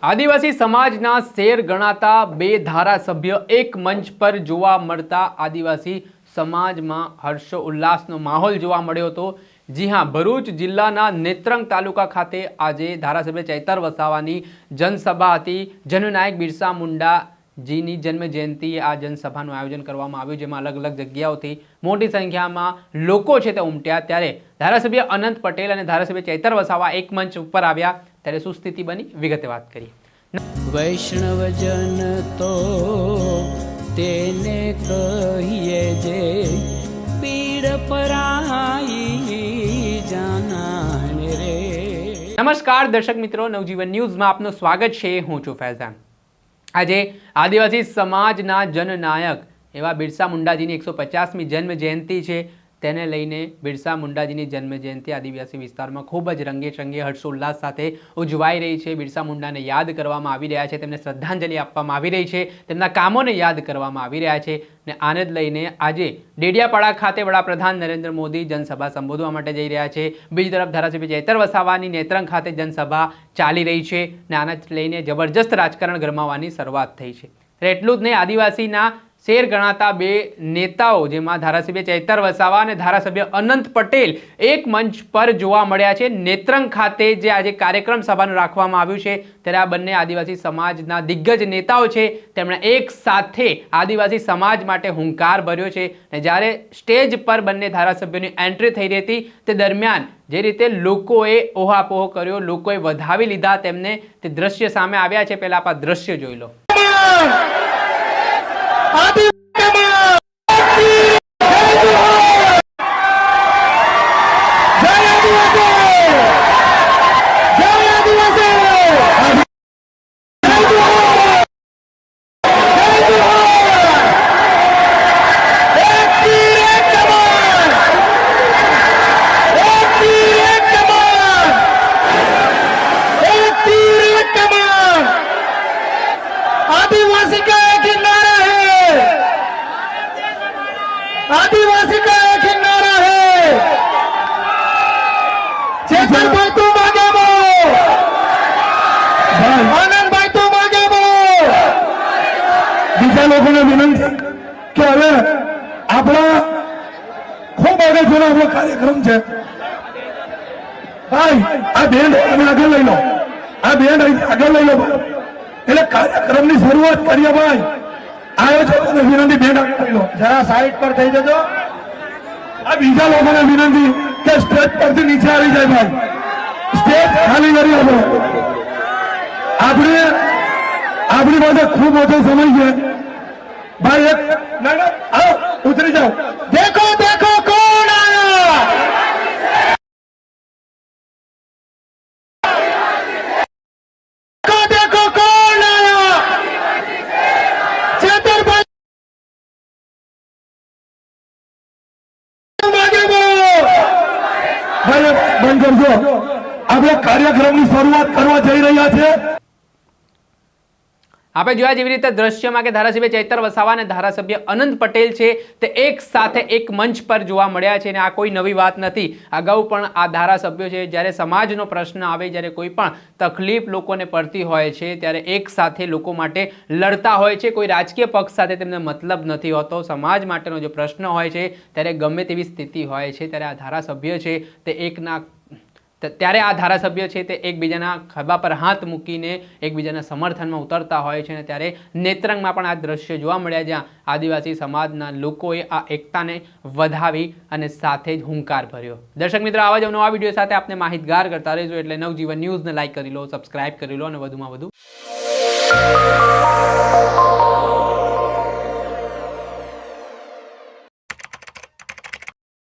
આદિવાસી સમાજના શેર ગણાતા બે ધારાસભ્ય એક મંચ પર જોવા મળતા આદિવાસી સમાજમાં હર્ષો ઉલ્લાસનો માહોલ જોવા મળ્યો હતો। જી હા, ભરૂચ જિલ્લાના નેત્રંગ તાલુકા ખાતે આજે ધારાસભ્ય ચૈતર વસાવાની જનસભા હતી। જનનાયક બિરસા મુંડાજીની જન્મ જયંતિએ આ જનસભાનું આયોજન કરવામાં આવ્યું, જેમાં અલગ અલગ જગ્યાઓથી મોટી સંખ્યામાં લોકો છે તે ઉમટ્યા। ત્યારે ધારાસભ્ય અનંત પટેલ અને ધારાસભ્ય ચૈતર વસાવા એક મંચ ઉપર આવ્યા। ત્યારે શું સ્થિતિ બની, વિગતે વાત કરી। વૈષ્ણવજન તો તેને કહીએ જે પીડ પરાઈ જાનાને રે। નમસ્કાર દર્શક મિત્રો, નવજીવન ન્યૂઝમાં આપનું સ્વાગત છે। હું છું ફૈઝાન। આજે આદિવાસી સમાજના જનનાયક એવા બિરસા મુંડાજીની 150મી જન્મ જયંતિ છે। તેને લઈને બિરસા મુંડાજીની જન્મ જયંતિ આદિવાસી વિસ્તારમાં ખૂબ જ રંગેચંગે હર્ષોલ્લાસ સાથે ઉજવાઈ રહી છે। બિરસા મુંડાને યાદ કરવામાં આવી રહ્યા છે, તેમને શ્રદ્ધાંજલિ આપવામાં આવી રહી છે, તેમના કામોને યાદ કરવામાં આવી રહ્યા છે। ને આને જ લઈને આજે ડેડિયાપાડા ખાતે વડાપ્રધાન નરેન્દ્ર મોદી જનસભા સંબોધવા માટે જઈ રહ્યા છે। બીજી તરફ ધારાસભ્ય ચૈતર વસાવાની નેત્રંગ ખાતે જનસભા ચાલી રહી છે ને આને જ લઈને જબરજસ્ત રાજકારણ ગરમાવાની શરૂઆત થઈ છે। એટલું જ નહીં, આદિવાસીના શેર ગણાતા બે નેતાઓ જેમાં ધારાસભ્ય ચૈતર વસાવા અને ધારાસભ્ય અનંત પટેલ એક મંચ પર જોવા મળ્યા છે। નેત્રંગ ખાતે જે આજે કાર્યક્રમ સભાનું રાખવામાં આવ્યું છે, ત્યારે આ બંને આદિવાસી સમાજના દિગ્ગજ નેતાઓ છે, તેમણે એક સાથે આદિવાસી સમાજ માટે હુંકાર ભર્યો છે। અને જ્યારે સ્ટેજ પર બંને ધારાસભ્યોની એન્ટ્રી થઈ રહી હતી તે દરમિયાન જે રીતે લોકોએ ઓહાપોહ કર્યો, લોકોએ વધાવી લીધા તેમને, તે દ્રશ્ય સામે આવ્યા છે। પહેલા આપ આ દ્રશ્ય જોઈ લો। आदिवासी का एक ही नारा है, चेतनभाई तुम आगे बढ़ो, आनंदभाई तुम आगे बढ़ो। બીજા લોકોને વિનંતી કે હવે આપણા ખૂબ આગળ આપણો કાર્યક્રમ છે। ભાઈ આ બેન્ડ તમે આગળ લઈ લો, આ બેન્ડ આગળ લઈ લો, એટલે કાર્યક્રમની શરૂઆત કરીએ। ભાઈ આયોજકોને વિનંતી, બેન્ડ આગળ લઈ લો, જરા સાઈડ પર થઈ જજો। આ બીજા લોકોને વિનંતી કે સ્ટેજ પરથી નીચે આવી જાય। ભાઈ સ્ટેજ ખાલી કરી આપો। આપણી પાસે ખૂબ ઓછો સમય છે। ભાઈ એક આવો, ઉતરી જાઓ। દેખો દેખો કોણ આયા, દેખો દેખો કોણ આયા, ચેતરભાઈ બંધ કરજો। આપણે કાર્યક્રમની શરૂઆત કરવા જઈ રહ્યા છે। આપણે જોયા જેવી રીતે દ્રશ્યમાં કે ધારાસભ્ય ચૈતર વસાવા અને ધારાસભ્ય અનંત પટેલ છે તે એક સાથે એક મંચ પર જોવા મળ્યા છે। અને આ કોઈ નવી વાત નથી, અગાઉ પણ આ ધારાસભ્યો છે જ્યારે સમાજનો પ્રશ્ન આવે, જ્યારે કોઈ પણ તકલીફ લોકોને પડતી હોય છે, ત્યારે એક સાથે લોકો માટે લડતા હોય છે। કોઈ રાજકીય પક્ષ સાથે તેમને મતલબ નથી હોતો। સમાજ માટેનો જો પ્રશ્ન હોય છે ત્યારે ગમે તેવી સ્થિતિ હોય છે, ત્યારે આ ધારાસભ્ય છે આ ધારાસભ્ય છે તે એકબીજાના ખભા પર હાથ મૂકીને એકબીજાના સમર્થનમાં ઉતરતા હોય છે। અને ત્યારે નેત્રંગમાં પણ આ દ્રશ્ય જોવા મળ્યા, જ્યાં આદિવાસી સમાજના લોકોએ આ એકતાને વધાવી અને સાથે જ હુંકાર ભર્યો। દર્શક મિત્રો, આવા જ નવા વિડીયો સાથે આપને માહિતગાર કરતા રહેજો, એટલે નવજીવન ન્યૂઝને લાઈક કરી લો, સબસ્ક્રાઇબ કરી લો અને વધુમાં વધુ